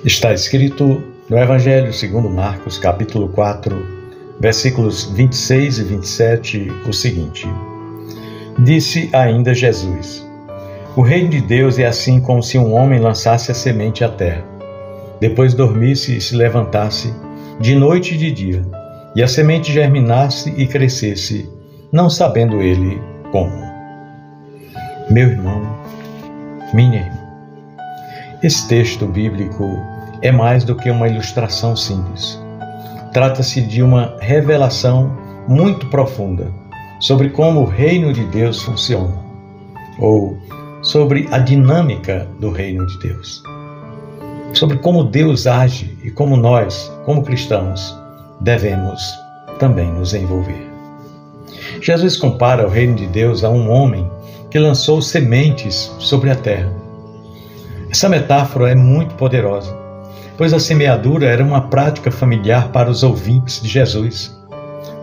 Está escrito no Evangelho segundo Marcos, capítulo 4, versículos 26 e 27, o seguinte: Disse ainda Jesus: O reino de Deus é assim como se um homem lançasse a semente à terra, depois dormisse e se levantasse, de noite e de dia, e a semente germinasse e crescesse, não sabendo ele como. Meu irmão, minha irmã, esse texto bíblico é mais do que uma ilustração simples. Trata-se de uma revelação muito profunda sobre como o reino de Deus funciona, ou sobre a dinâmica do reino de Deus, sobre como Deus age e como nós, como cristãos, devemos também nos envolver. Jesus compara o reino de Deus a um homem que lançou sementes sobre a terra. Essa metáfora é muito poderosa, pois a semeadura era uma prática familiar para os ouvintes de Jesus,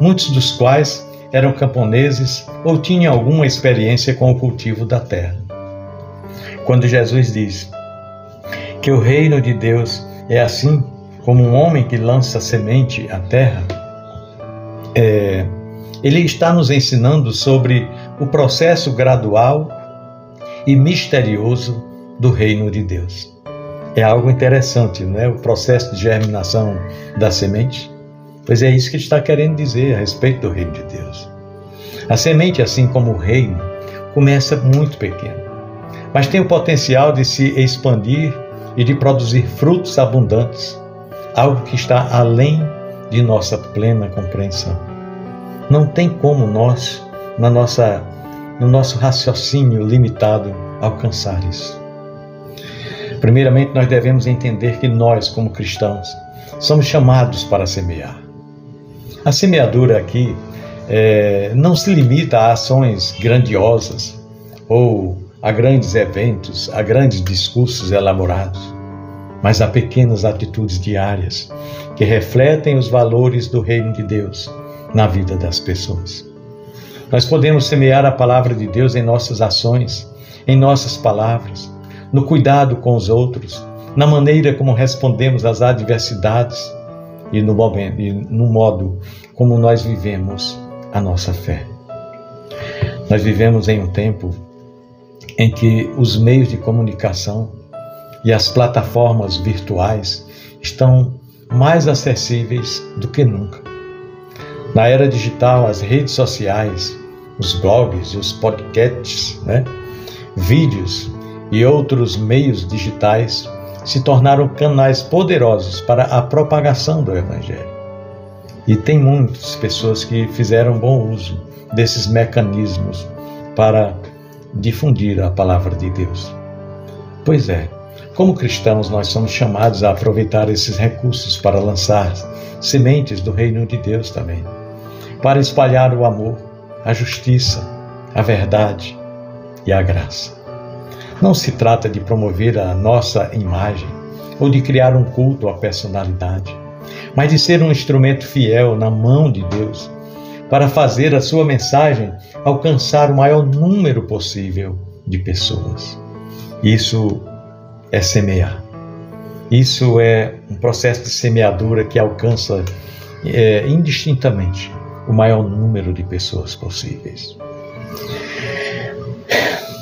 muitos dos quais eram camponeses ou tinham alguma experiência com o cultivo da terra. Quando Jesus diz que o reino de Deus é assim como um homem que lança semente à terra, ele está nos ensinando sobre o processo gradual e misterioso do reino de Deus. É algo interessante, não é? O processo de germinação da semente. Pois é isso que ele está querendo dizer a respeito do reino de Deus. A semente, assim como o reino, começa muito pequeno, mas tem o potencial de se expandir e de produzir frutos abundantes, algo que está além de nossa plena compreensão. Não tem como nós, no nosso raciocínio limitado, alcançar isso. Primeiramente, nós devemos entender que nós, como cristãos, somos chamados para semear. A semeadura aqui não se limita a ações grandiosas ou a grandes eventos, a grandes discursos elaborados, mas a pequenas atitudes diárias que refletem os valores do reino de Deus na vida das pessoas. Nós podemos semear a palavra de Deus em nossas ações, em nossas palavras, no cuidado com os outros, na maneira como respondemos às adversidades e no modo como nós vivemos a nossa fé. Nós vivemos em um tempo em que os meios de comunicação e as plataformas virtuais estão mais acessíveis do que nunca. Na era digital, as redes sociais, os blogs e os podcasts, vídeos e outros meios digitais se tornaram canais poderosos para a propagação do Evangelho. E tem muitas pessoas que fizeram bom uso desses mecanismos para difundir a palavra de Deus. Pois é, como cristãos nós somos chamados a aproveitar esses recursos para lançar sementes do reino de Deus também, para espalhar o amor, a justiça, a verdade e a graça. Não se trata de promover a nossa imagem ou de criar um culto à personalidade, mas de ser um instrumento fiel na mão de Deus para fazer a sua mensagem alcançar o maior número possível de pessoas. Isso é semear. Isso é um processo de semeadura que alcança indistintamente o maior número de pessoas possíveis.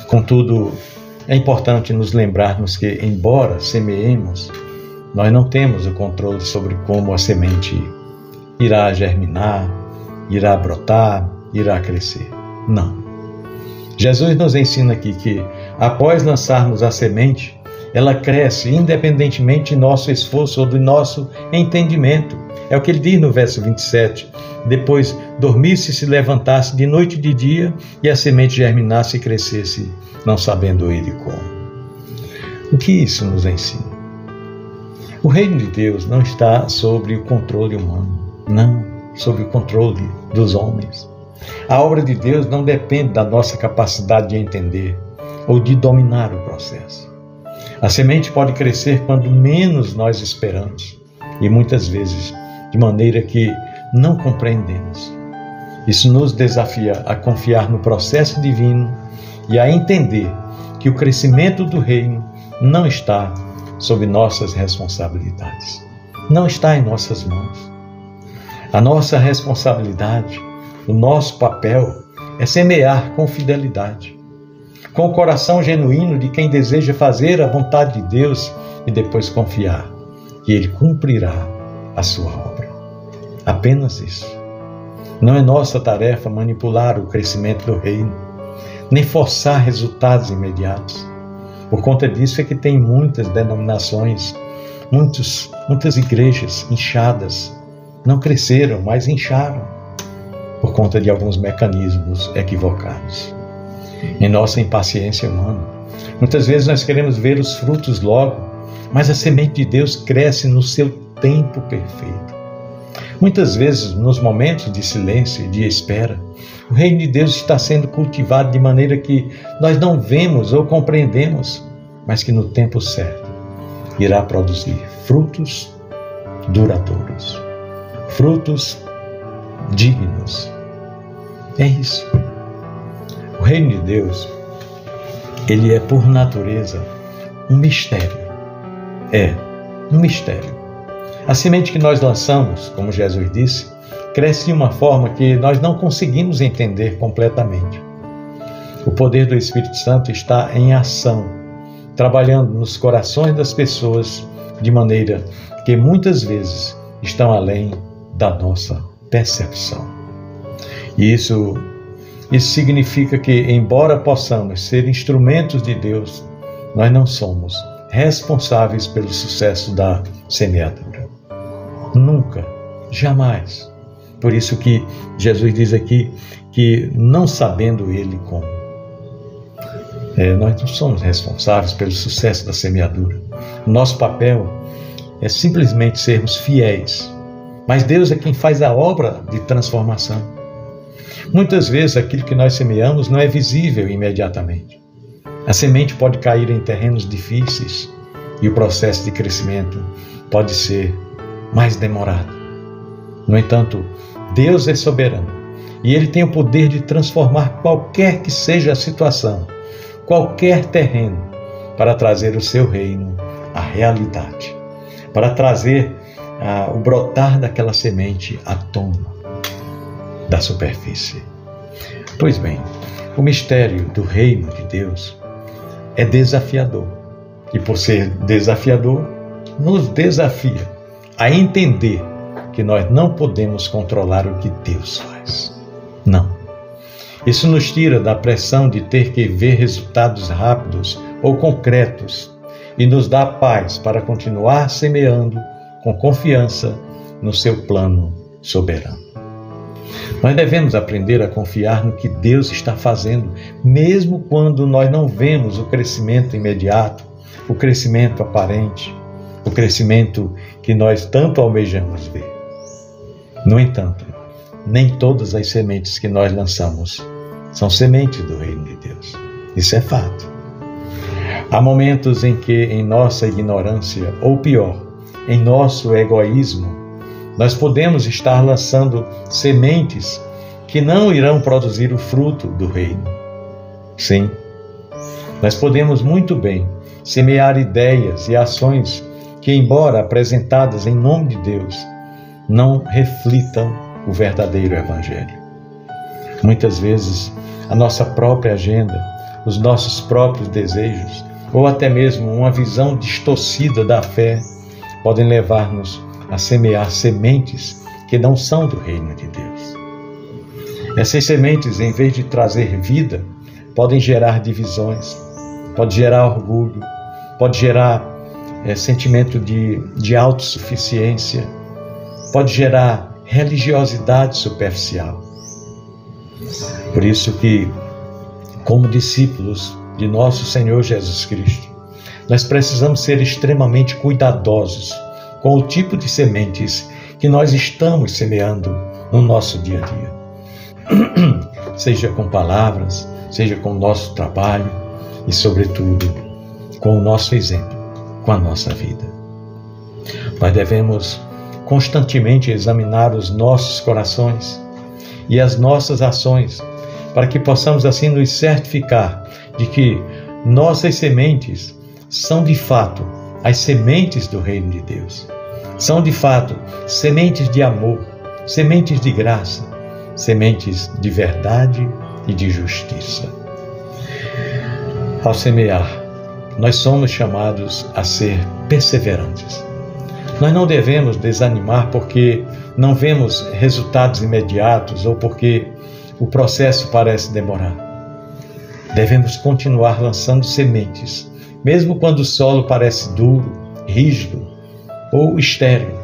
Contudo, é importante nos lembrarmos que, embora semeemos, nós não temos o controle sobre como a semente irá germinar, irá brotar, irá crescer. Não. Jesus nos ensina aqui que, após lançarmos a semente, ela cresce independentemente de nosso esforço ou do nosso entendimento. É o que ele diz no verso 27. Depois dormisse e se levantasse de noite e de dia, e a semente germinasse e crescesse, não sabendo ele como. O que isso nos ensina? O reino de Deus não está sob o controle humano, não, sob o controle dos homens. A obra de Deus não depende da nossa capacidade de entender ou de dominar o processo. A semente pode crescer quando menos nós esperamos e muitas vezes de maneira que não compreendemos. Isso nos desafia a confiar no processo divino e a entender que o crescimento do reino não está sob nossas responsabilidades. Não está em nossas mãos. A nossa responsabilidade, o nosso papel é semear com fidelidade, com o coração genuíno de quem deseja fazer a vontade de Deus e depois confiar que Ele cumprirá a sua obra. Apenas isso. Não é nossa tarefa manipular o crescimento do reino, nem forçar resultados imediatos. Por conta disso é que tem muitas denominações, muitas igrejas inchadas, não cresceram, mas incharam, por conta de alguns mecanismos equivocados. Em nossa impaciência humana, muitas vezes nós queremos ver os frutos logo, mas a semente de Deus cresce no seu tempo perfeito. Muitas vezes, nos momentos de silêncio e de espera, o reino de Deus está sendo cultivado de maneira que nós não vemos ou compreendemos, mas que no tempo certo irá produzir frutos duradouros, frutos dignos. É isso. O reino de Deus, ele é por natureza um mistério. É um mistério. A semente que nós lançamos, como Jesus disse, cresce de uma forma que nós não conseguimos entender completamente. O poder do Espírito Santo está em ação, trabalhando nos corações das pessoas de maneira que muitas vezes estão além da nossa percepção. E isso significa que, embora possamos ser instrumentos de Deus, nós não somos responsáveis pelo sucesso da semeadura. Nunca, jamais. Por isso que Jesus diz aqui que, não sabendo Ele como, nós não somos responsáveis pelo sucesso da semeadura. O nosso papel é simplesmente sermos fiéis. Mas Deus é quem faz a obra de transformação. Muitas vezes aquilo que nós semeamos não é visível imediatamente. A semente pode cair em terrenos difíceis e o processo de crescimento pode ser mais demorado. No entanto, Deus é soberano e Ele tem o poder de transformar qualquer que seja a situação, qualquer terreno, para trazer o seu reino à realidade, para trazer o brotar daquela semente à tona da superfície. Pois bem, o mistério do reino de Deus é desafiador e, por ser desafiador, nos desafia a entender que nós não podemos controlar o que Deus faz. Não. Isso nos tira da pressão de ter que ver resultados rápidos ou concretos e nos dá paz para continuar semeando com confiança no seu plano soberano. Nós devemos aprender a confiar no que Deus está fazendo, mesmo quando nós não vemos o crescimento imediato, o crescimento aparente, o crescimento que nós tanto almejamos ver. No entanto, nem todas as sementes que nós lançamos são sementes do reino de Deus. Isso é fato. Há momentos em que, em nossa ignorância, ou pior, em nosso egoísmo, nós podemos estar lançando sementes que não irão produzir o fruto do reino. Sim, nós podemos muito bem semear ideias e ações que, embora apresentadas em nome de Deus, não reflitam o verdadeiro Evangelho. Muitas vezes, a nossa própria agenda, os nossos próprios desejos, ou até mesmo uma visão distorcida da fé, podem levar-nos a semear sementes que não são do reino de Deus. Essas sementes, em vez de trazer vida, podem gerar divisões, pode gerar orgulho, pode gerar sentimento de autossuficiência, pode gerar religiosidade superficial. Por isso que, como discípulos de nosso Senhor Jesus Cristo, nós precisamos ser extremamente cuidadosos com o tipo de sementes que nós estamos semeando no nosso dia a dia. Seja com palavras, seja com o nosso trabalho e, sobretudo, com o nosso exemplo, com a nossa vida. Nós devemos constantemente examinar os nossos corações e as nossas ações, para que possamos assim nos certificar de que nossas sementes são de fato as sementes do reino de Deus. São, de fato, sementes de amor, sementes de graça, sementes de verdade e de justiça. Ao semear, nós somos chamados a ser perseverantes. Nós não devemos desanimar porque não vemos resultados imediatos ou porque o processo parece demorar. Devemos continuar lançando sementes, mesmo quando o solo parece duro, rígido ou estéril,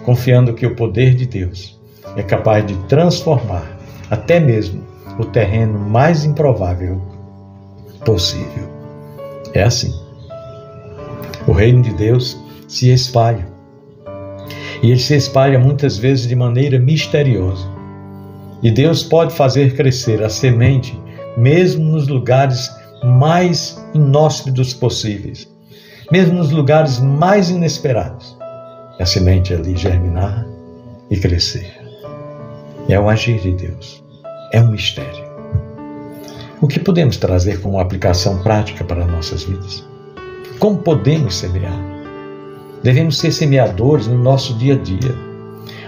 confiando que o poder de Deus é capaz de transformar até mesmo o terreno mais improvável possível. É assim. O reino de Deus se espalha. E ele se espalha muitas vezes de maneira misteriosa. E Deus pode fazer crescer a semente mesmo nos lugares mais inóspitos possíveis, mesmo nos lugares mais inesperados. A semente ali germinar e crescer. É o agir de Deus. É um mistério. O que podemos trazer como aplicação prática para nossas vidas? Como podemos semear? Devemos ser semeadores no nosso dia a dia.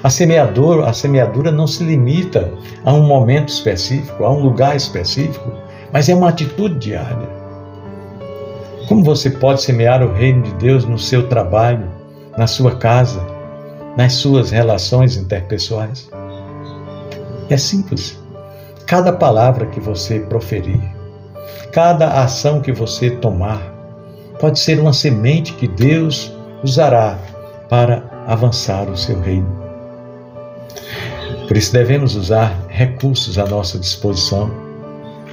A semeadura não se limita a um momento específico, a um lugar específico, mas é uma atitude diária. Como você pode semear o reino de Deus no seu trabalho, na sua casa, nas suas relações interpessoais? É simples. Cada palavra que você proferir, cada ação que você tomar, pode ser uma semente que Deus usará para avançar o seu reino. Por isso devemos usar recursos à nossa disposição.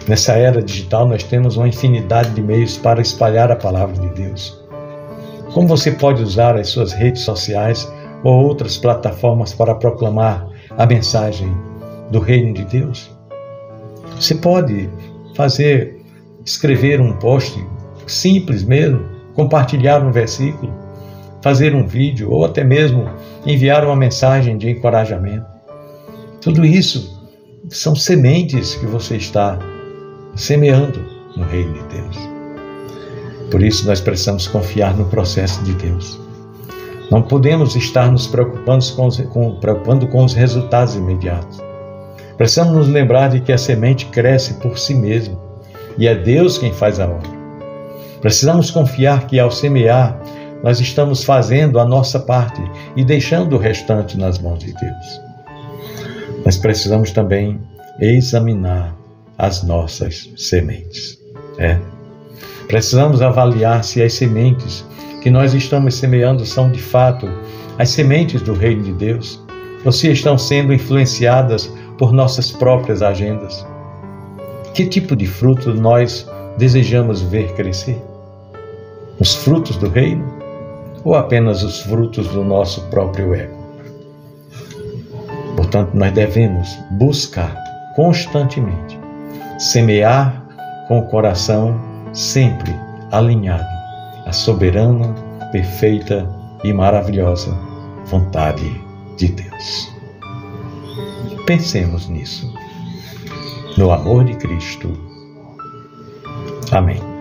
Nessa era digital nós temos uma infinidade de meios para espalhar a palavra de Deus. Como você pode usar as suas redes sociais ou outras plataformas para proclamar a mensagem do reino de Deus? Você pode escrever um post simples mesmo, compartilhar um versículo, fazer um vídeo ou até mesmo enviar uma mensagem de encorajamento. Tudo isso são sementes que você está semeando no reino de Deus. Por isso nós precisamos confiar no processo de Deus. Não podemos estar nos preocupando com os resultados imediatos. Precisamos nos lembrar de que a semente cresce por si mesma e é Deus quem faz a obra. Precisamos confiar que ao semear, nós estamos fazendo a nossa parte e deixando o restante nas mãos de Deus. Mas precisamos também examinar as nossas sementes. Precisamos avaliar se as sementes que nós estamos semeando são de fato as sementes do reino de Deus ou se estão sendo influenciadas por nossas próprias agendas. Que tipo de fruto nós desejamos ver crescer? Os frutos do reino ou apenas os frutos do nosso próprio ego? Portanto, nós devemos buscar constantemente semear com o coração sempre alinhado à soberana, perfeita e maravilhosa vontade de Deus. Pensemos nisso, no amor de Cristo. Amém.